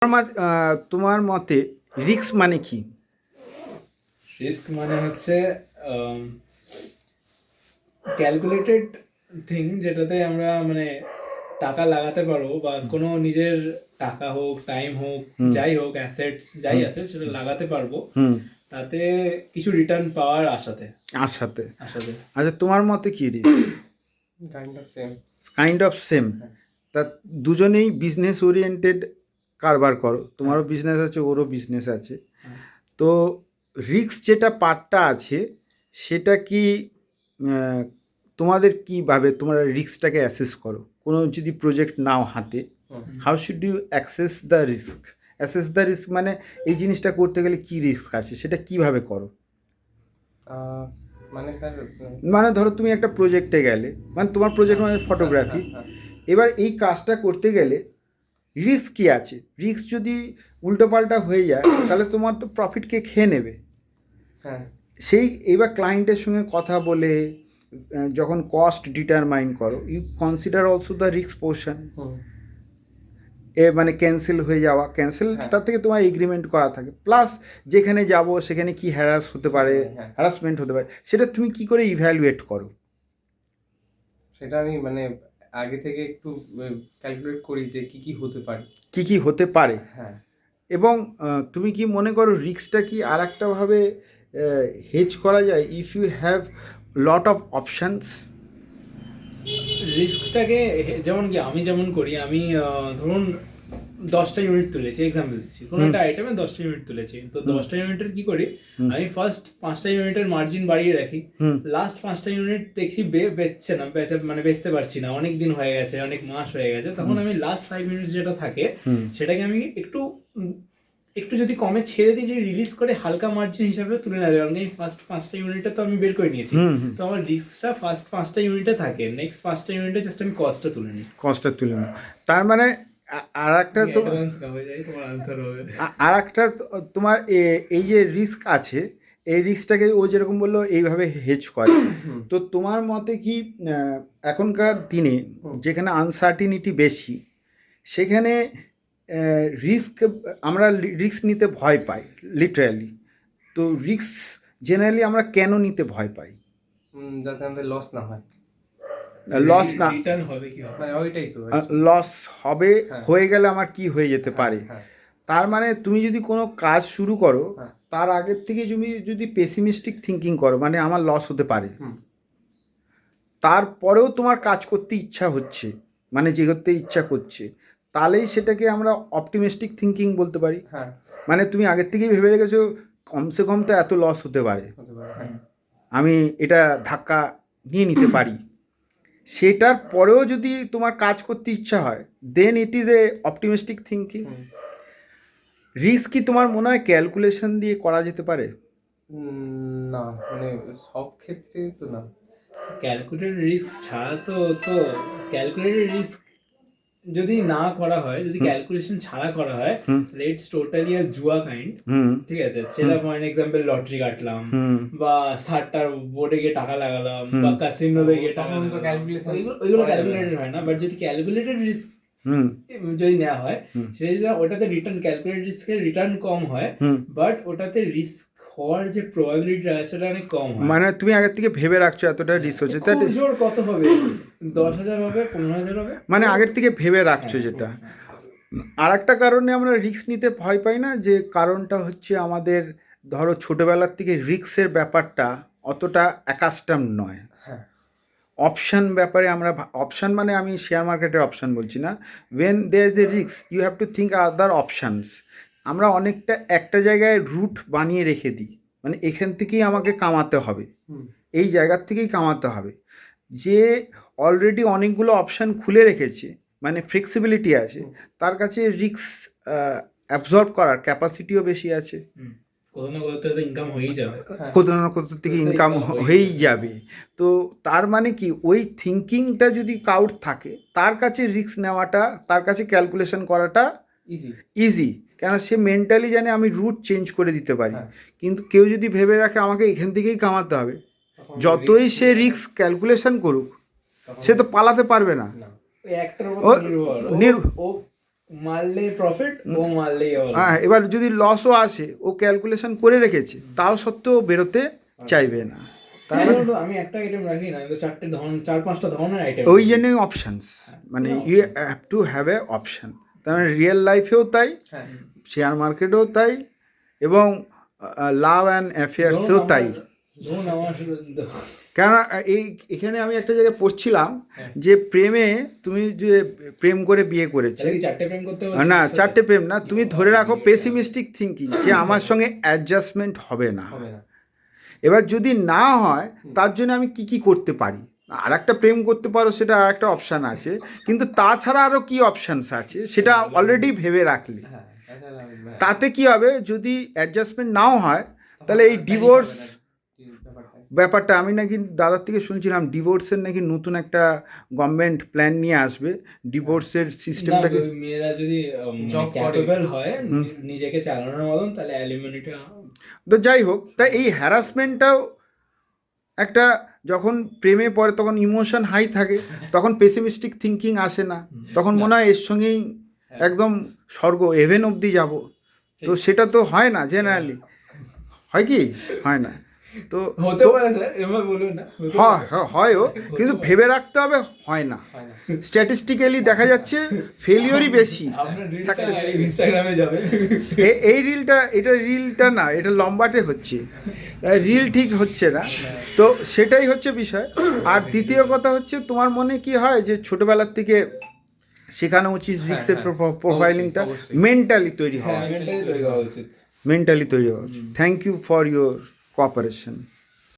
তোমার মতে রিস্ক মানে কি? রিস্ক মানে হচ্ছে ক্যালকুলেটেড থিং, যেটাতে আমরা মানে টাকা লাগাতে পারবো বা কোনো নিজের টাকা হোক, টাইম হোক, যাই হোক, অ্যাসেটস যাই আছে সেটা লাগাতে পারবো, তাতে কিছু রিটার্ন পাওয়ার আশাতে। আচ্ছা, তোমার মতে কি রিস্ক? Kind of same. তা দুজনেই বিজনেস ওরিয়েন্টেড কারবার করো, তোমারও বিজনেস আছে, ওরও বিজনেস আছে। তো রিস্ক যেটা পার্টটা আছে সেটা কি তোমাদের কীভাবে তোমরা রিস্কটাকে অ্যাসেস করো? কোনো যদি প্রজেক্ট নাও হাতে, how should you assess the risk? Assess the risk মানে এই জিনিসটা করতে গেলে কী রিস্ক আছে সেটা কিভাবে করো? মানে স্যার, মানে ধরো তুমি একটা প্রজেক্টে গেলে, মানে তোমার প্রজেক্ট মানে ফটোগ্রাফি, এবার এই কাজটা করতে গেলে রিস্ক কী আছে? রিস্ক যদি উল্টোপাল্টা হয়ে যায় তাহলে তোমার তো প্রফিটকে খেয়ে নেবে। হ্যাঁ, সেই এবার ক্লায়েন্টের সঙ্গে কথা বলে যখন কস্ট ডিটারমাইন করো, you consider also the risk portion. মানে ক্যান্সেল হয়ে যাওয়া, তার থেকে তোমার এগ্রিমেন্ট করা থাকে, প্লাস যেখানে যাব সেখানে কি হতে পারে, হ্যারাসমেন্ট হতে পারে, সেটা তুমি কি করে ইভ্যালুয়েট করো? সেটা আমি মানে আগে থেকে একটু ক্যালকুলেট করি যে কি হতে পারে, কি হতে পারে। হ্যাঁ। এবং তুমি কি মনে করো রিস্কটা কি আর একটাভাবে হেজ করা যায় if you have lot of options? রিস্কটাকে যেমন কি আমি যেমন করি, আমি ধরুন 10টা ইউনিট তুলেছি, এক্সাম্পল দিচ্ছি, কোনো একটা আইটেমে 10টা ইউনিট তুলেছি, তো 10টা ইউনিটের কি করি, আমি ফার্স্ট 5টা ইউনিটের মার্জিন বাড়িয়ে রাখি, লাস্ট 5টা ইউনিট দেখছি বেচছে না, মানে বেচতে পারছি না, অনেক দিন হয়ে গেছে, অনেক মাস হয়ে গেছে, তখন আমি লাস্ট 5 ইউনিট যেটা থাকে সেটাকে আমি একটু যদি কমে ছেড়ে দিই, যে রিলিজ করে হালকা মার্জিন হিসাবে তুলে নেওয়া যায়, কারণ এই ফার্স্ট 5টা ইউনিটে তো আমি বের করে নিয়েছি, তো আমার রিস্কটা ফার্স্ট 5টা ইউনিটে থাকে, নেক্সট 5টা ইউনিটে জাস্ট আমি কস্টটা তুলে নিই। তার মানে আর একটা তো তোমার আনসার হবে, আর একটা তোমার এই যে রিস্ক আছে, এই রিস্কটাকে ও যেরকম বললো এইভাবে হেজ করে, তো তোমার মতে কি এখনকার দিনে যেখানে আনসার্টিনিটি বেশি সেখানে আমরা রিস্ক নিতে ভয় পাই লিটারালি, তো রিস্ক জেনারেলি আমরা কেন নিতে ভয় পাই? যাতে আমাদের লস না হয়। লস না রিটার্ন হবে কি হবে, মানে ওইটাই তো, লস হবে, হয়ে গেলে আমার কি হয়ে যেতে পারে। তার মানে তুমি যদি কোনো কাজ শুরু করো তার আগের থেকে যদি পেসিমিস্টিক থিঙ্কিং করো, মানে আমার লস হতে পারে, তারপরেও তোমার কাজ করতে ইচ্ছা হচ্ছে, মানে যে করতে ইচ্ছা করছে, তাহলেই সেটাকে আমরা অপটিমিস্টিক থিঙ্কিং বলতে পারি। মানে তুমি আগের থেকেই ভেবে রেখেছো কমসে কম তো এত লস হতে পারে, আমি এটা ধাক্কা নিয়ে নিতে পারি, সেটার পরেও যদি তোমার কাজ করতে ইচ্ছা হয়, then it is a optimistic thinking. Risk কি তোমার মনে হয় ক্যালকুলেশন দিয়ে করা যেতে পারে? না, মানে সব ক্ষেত্রে তো না। ক্যালকুলেটেড রিস্ক ছাড়া তো ক্যালকুলেটেড রিস্ক যদি না করা হয়, যদি ক্যালকুলেশন ছাড়া করা হয়, তাহলে ইটস টোটালি আ জুয়া কাইন্ড। ঠিক আছে, সেটা ফর এক্সাম্পল লটারি কাটলাম, বা সারটার বোর্ডে গিয়ে টাকা লাগালাম, বা কাসিনোতে গিয়ে টাকা লাগালাম, ওইগুলো ক্যালকুলেটেড হয় না। বাট যদি ক্যালকুলেটেড রিস্ক যদি নেওয়া হয়, সেটা যদি ওটাতে রিটার্ন, ক্যালকুলেটেড রিস্কের রিটার্ন কম হয়, বাট ওটাতে রিস্ক হওয়ার যে প্রবাবিলিটিটা সেটা অনেক কম হয়। মানে তুমি আগের থেকে ভেবে রাখছো এতটা রিস্ক হচ্ছে, খুব জোর কত হবে, 10,000 হবে, 15,000 হবে, মানে আগের থেকে ভেবে রাখছো যেটা। আর একটা কারণে আমরা রিস্ক নিতে ভয় পাই না, যে কারণটা হচ্ছে আমাদের ধরো ছোটোবেলার থেকে রিস্কের ব্যাপারটা অতটা অ্যাকাস্টাম নয়। অপশান ব্যাপারে আমরা, অপশান মানে আমি শেয়ার মার্কেটের অপশান বলছি না, when there is a risk you have to think other options. আমরা অনেকটা একটা জায়গায় রুট বানিয়ে রেখে দিই, মানে এখান থেকেই আমাকে কামাতে হবে, এই জায়গার থেকেই কামাতে হবে। যে অলরেডি অনেকগুলো অপশান খুলে রেখেছে, মানে ফ্লেক্সিবিলিটি আছে, তার কাছে রিস্ক অ্যাবজর্ব করার ক্যাপাসিটিও বেশি আছে, কোথাও না কোথাও থেকে ইনকাম হয়েই যাবে, কোথাও না কোথাও থেকে ইনকাম হয়েই যাবে। তো তার মানে কি, ওই থিঙ্কিংটা যদি কাউর থাকে, তার কাছে রিস্ক নেওয়াটা, তার কাছে ক্যালকুলেশন করাটা ইজি, কেন সে মেন্টালি জানে আমি রুট চেঞ্জ করে দিতে পারি। কিন্তু কেউ যদি ভেবে রাখে আমাকে এখান থেকেই কামাতে হবে, যতই সে রিস্ক ক্যালকুলেশন করুক, সে তো পালাতে পারবে না। মারলে প্রফিট, ও মারলেই আবার হ্যাঁ, এবার যদি লসও আসে ও ক্যালকুলেশন করে রেখেছে, তাও সত্ত্বেও বেরোতে চাইবে না। তাই জন্য তো আমি একটা আইটেম রাখি না, আমি তো 4-5টা ধরনের আইটেম। ওই জন্যই অপশানস, মানে you have to have a option. তার মানে রিয়েল লাইফেও তাই, হ্যাঁ শেয়ার মার্কেটেও তাই, এবং লাভ অ্যান্ড অ্যাফেয়ার্সেও তাই। ধরুন আমার কেন এখানে আমি একটা জায়গায় পড়ছিলাম যে প্রেমে তুমি যে প্রেম করে বিয়ে করেছে, তাহলে কি 4টে প্রেম করতে হবে? না 4টে প্রেম না, তুমি ধরে রাখো পেসিমিস্টিক থিঙ্কিং যে আমার সঙ্গে অ্যাডজাস্টমেন্ট হবে না। হবে না। এবার যদি না হয় তার জন্য আমি কি কি করতে পারি, আর একটা প্রেম করতে পারো, সেটা আর একটা অপশান আছে, কিন্তু তাছাড়া আরও কি অপশানস আছে সেটা অলরেডি ভেবে রাখলে হ্যাঁ তাছাড়া তাতে কি হবে, যদি অ্যাডজাস্টমেন্ট নাও হয় তাহলে এই ডিভোর্স ব্যাপারটা, আমি নাকি দাদার থেকে শুনছিলাম ডিভোর্সের নাকি নতুন একটা গভর্নমেন্ট প্ল্যান নিয়ে আসবে, ডিভোর্সের সিস্টেমটাকে। না, ওই মেয়েরা যদি Job করে। ক্যাপেবল হয় নিজেকে চালানোর মতন, তাহলে অ্যালিমনিটা তো যাই হোক, তাই এই হ্যারাসমেন্টটাও একটা, যখন প্রেমে পড়ে তখন ইমোশন হাই থাকে, তখন পেসিমিস্টিক থিঙ্কিং আসে না, তখন মনে হয় এর সঙ্গেই একদম স্বর্গ হেভেন অবধি যাব। তো সেটা তো হয় না জেনারেলি, হয় কি হয় না, তো হতে পারে স্যার, এবার বলুন না, হয়ও, কিন্তু ভেবে রাখতে হবে হয় না। স্ট্যাটিস্টিক্যালি দেখা যাচ্ছে ফেলিওরই বেশি। আপনার ইনস্টাগ্রামে যাবে, এই রিলটা না, এটা লম্বাটে হচ্ছে, রিল ঠিক হচ্ছে না, তো সেটাই হচ্ছে বিষয়। আর দ্বিতীয় কথা হচ্ছে, তোমার মনে কি হয় যে ছোটবেলার থেকে শেখানো উচিত রিস্কের প্রোফাইলিংটা, অবশ্যই। মেন্টালি তৈরি হওয়া, মেন্টালি তৈরি হওয়া উচিত। মেন্টালি তৈরি হওয়া উচিত। Thank you for your cooperation.